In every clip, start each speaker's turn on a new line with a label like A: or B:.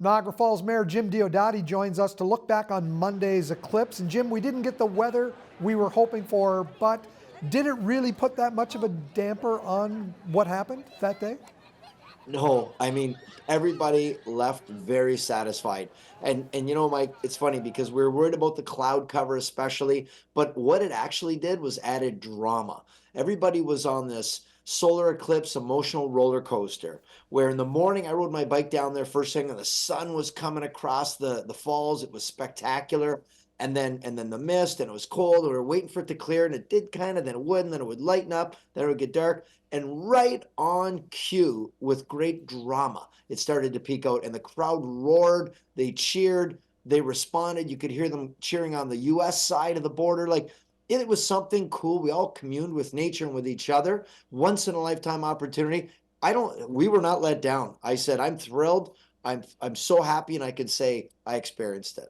A: Niagara Falls Mayor Jim Diodati joins us to look back on Monday's eclipse. And Jim, we didn't get the weather we were hoping for, but did it really put that much of a damper on what happened that day?
B: No, I mean, everybody left very satisfied. And you know, Mike, it's funny because we were worried about the cloud cover especially, but what it actually did was added drama. Everybody was on this solar eclipse emotional roller coaster where in the morning I rode my bike down there first thing and the sun was coming across the falls. It was spectacular. And then the mist and it was cold. We were waiting for it to clear and it did kind of, then it would, and then it would lighten up, then it would get dark. And right on cue with great drama, it started to peak out and the crowd roared, they cheered, they responded. You could hear them cheering on the US side of the border. Like it was something cool. We all communed with nature and with each other. Once in a lifetime opportunity. We were not let down. I said, I'm thrilled. I'm so happy. And I could say I experienced it.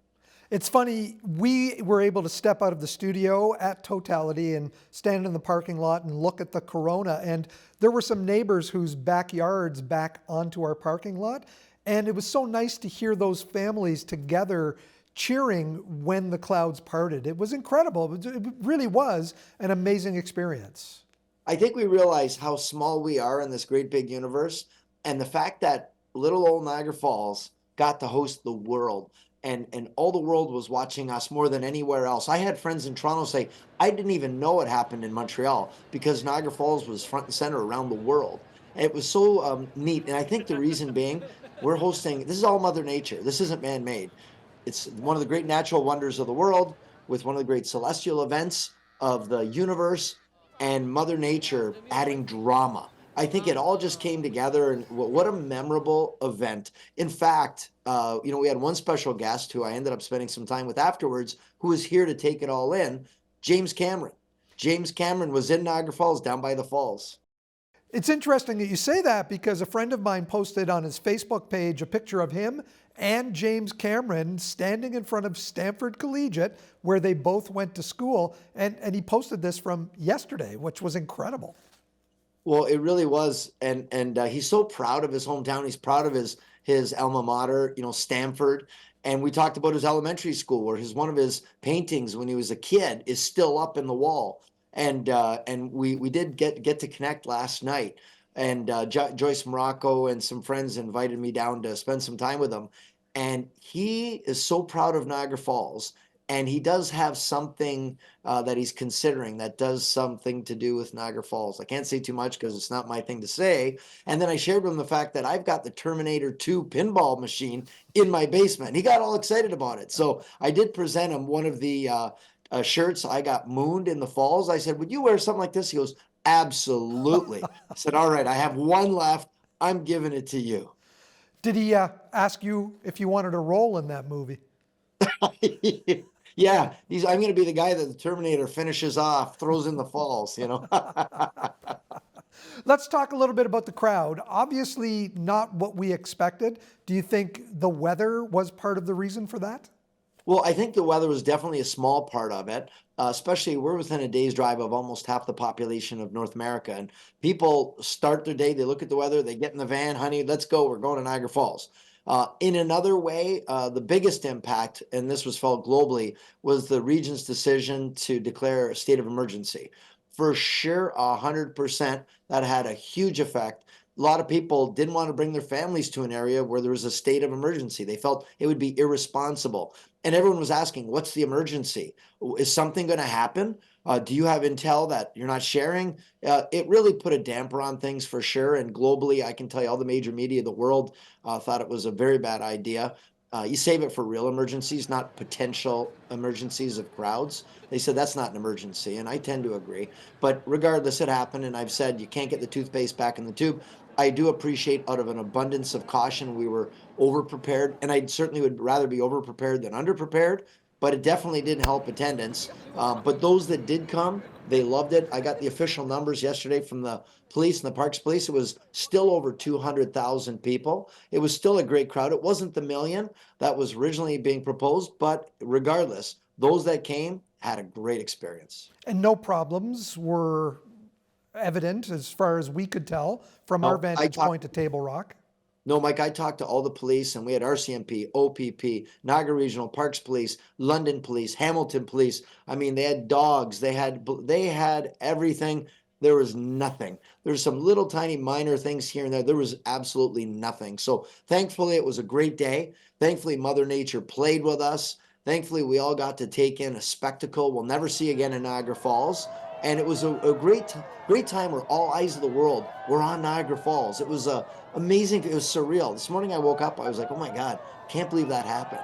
A: It's funny, we were able to step out of the studio at Totality and stand in the parking lot and look at the corona. And there were some neighbors whose backyards back onto our parking lot. And it was so nice to hear those families together cheering when the clouds parted. It was incredible. It really was an amazing experience.
B: I think we realize how small we are in this great big universe. And the fact that little old Niagara Falls got to host the world and all the world was watching us more than anywhere else. I had friends in Toronto say, I didn't even know it happened in Montreal because Niagara Falls was front and center around the world. And it was so neat. And I think the reason being, we're hosting, this is all Mother Nature. This isn't man-made. It's one of the great natural wonders of the world with one of the great celestial events of the universe and Mother Nature adding drama. I think it all just came together, and what a memorable event. In fact, we had one special guest who I ended up spending some time with afterwards, who was here to take it all in, James Cameron. James Cameron was in Niagara Falls, down by the falls.
A: It's interesting that you say that because a friend of mine posted on his Facebook page a picture of him and James Cameron standing in front of Stamford Collegiate, where they both went to school. And he posted this from yesterday, which was incredible.
B: Well, it really was, and he's so proud of his hometown. He's proud of his alma mater, Stanford. And we talked about his elementary school, where one of his paintings when he was a kid is still up in the wall. And we did get to connect last night. And Joyce Morocco and some friends invited me down to spend some time with him. And he is so proud of Niagara Falls. And he does have something that he's considering that does something to do with Niagara Falls. I can't say too much because it's not my thing to say. And then I shared with him the fact that I've got the Terminator 2 pinball machine in my basement. He got all excited about it. So I did present him one of the shirts. I got mooned in the falls. I said, would you wear something like this? He goes, absolutely. I said, all right, I have one left. I'm giving it to you.
A: Did he ask you if you wanted a role in that movie?
B: Yeah, I'm going to be the guy that the Terminator finishes off, throws in the falls,
A: Let's talk a little bit about the crowd. Obviously not what we expected. Do you think the weather was part of the reason for that?
B: Well, I think the weather was definitely a small part of it, especially we're within a day's drive of almost half the population of North America. And people start their day, they look at the weather, they get in the van, honey, let's go, we're going to Niagara Falls. In another way, the biggest impact, and this was felt globally, was the region's decision to declare a state of emergency. For sure, 100%, that had a huge effect. A lot of people didn't want to bring their families to an area where there was a state of emergency. They felt it would be irresponsible. And everyone was asking, what's the emergency? Is something going to happen? Do you have intel that you're not sharing? It really put a damper on things for sure. And globally, I can tell you all the major media of the world thought it was a very bad idea. You save it for real emergencies, not potential emergencies of crowds. They said that's not an emergency, and I tend to agree. But regardless, it happened, and I've said you can't get the toothpaste back in the tube. I do appreciate out of an abundance of caution, we were over-prepared, and I certainly would rather be over-prepared than under-prepared, but it definitely didn't help attendance. But those that did come, they loved it. I got the official numbers yesterday from the police and the Parks Police. It was still over 200,000 people. It was still a great crowd. It wasn't the million that was originally being proposed, but regardless, those that came had a great experience.
A: And no problems were evident as far as we could tell from our vantage point at Table Rock.
B: No, Mike, I talked to all the police and we had RCMP, OPP, Niagara Regional Parks Police, London Police, Hamilton Police. I mean, they had dogs, they had everything. There was nothing. There's some little tiny minor things here and there. There was absolutely nothing. So thankfully it was a great day. Thankfully Mother Nature played with us. Thankfully we all got to take in a spectacle we'll never see again in Niagara Falls. And it was a great time where all eyes of the world were on Niagara Falls. It was amazing. It was surreal. This morning I woke up, I was like, oh my God, can't believe that happened.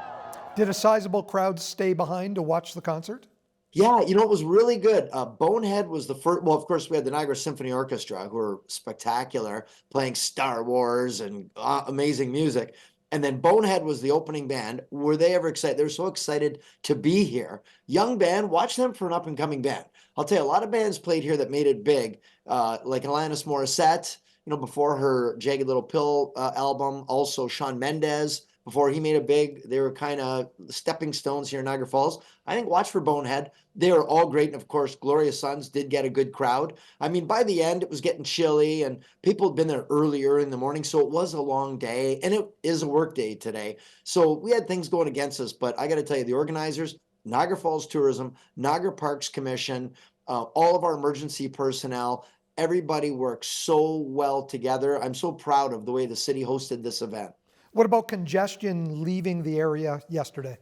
A: Did a sizable crowd stay behind to watch the concert?
B: Yeah, it was really good. Bonehead was the first. Well, of course, we had the Niagara Symphony Orchestra, who were spectacular, playing Star Wars and amazing music. And then Bonehead was the opening band. Were they ever excited? They were so excited to be here. Young band, watch them for an up and coming band. I'll tell you, a lot of bands played here that made it big, like Alanis Morissette, before her Jagged Little Pill album. Also, Shawn Mendes, before he made it big. They were kind of stepping stones here in Niagara Falls. I think watch for Bonehead. They were all great. And of course, Glorious Sons did get a good crowd. I mean, by the end, it was getting chilly and people had been there earlier in the morning. So it was a long day and it is a work day today. So we had things going against us. But I got to tell you, the organizers, Niagara Falls Tourism, Niagara Parks Commission, all of our emergency personnel, everybody works so well together. I'm so proud of the way the city hosted this event.
A: What about congestion leaving the area yesterday?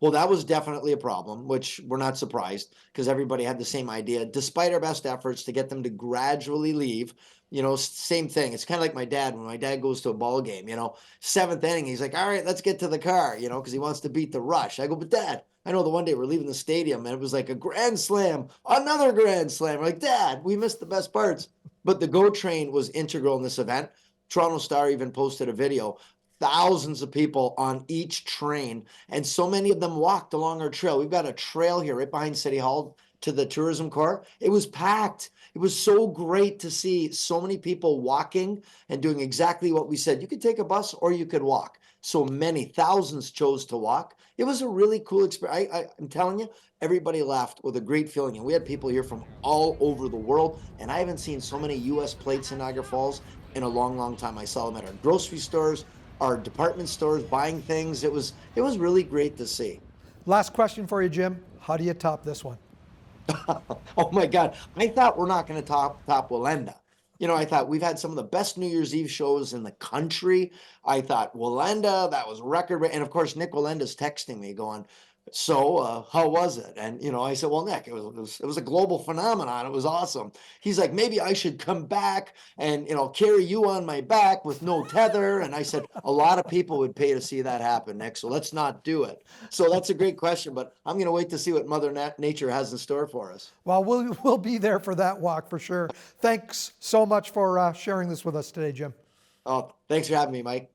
B: Well, that was definitely a problem, which we're not surprised because everybody had the same idea, despite our best efforts to get them to gradually leave. Same thing. It's kind of like my dad. When my dad goes to a ball game, seventh inning, he's like, all right, let's get to the car, because he wants to beat the rush. I go, but Dad, I know the one day we're leaving the stadium and it was like a grand slam, another grand slam. We're like, Dad, we missed the best parts. But the GO train was integral in this event. Toronto Star even posted a video. Thousands of people on each train, and so many of them walked along our trail. We've got a trail here right behind City Hall to the tourism core. It was packed. It was so great to see so many people walking and doing exactly what we said. You could take a bus or you could walk. So many thousands chose to walk. It was a really cool experience. I'm telling you, everybody left with a great feeling. And we had people here from all over the world. And I haven't seen so many US plates in Niagara Falls in a long, long time. I saw them at our grocery stores, our department stores, buying things. It was really great to see.
A: Last question for you, Jim. How do you top this one?
B: Oh my God. I thought we're not going to top Wallenda. I thought we've had some of the best New Year's Eve shows in the country. I thought Wallenda, that was record. And of course, Nick Wallenda's texting me going, so how was it? And I said, well, Nick, it was a global phenomenon. It was awesome. He's like, maybe I should come back and carry you on my back with no tether. And I said, a lot of people would pay to see that happen, Nick, so let's not do it. So that's a great question, but I'm going to wait to see what Mother Nature has in store for us.
A: Well, we'll be there for that walk for sure. Thanks so much for sharing this with us today, Jim.
B: Oh, thanks for having me, Mike.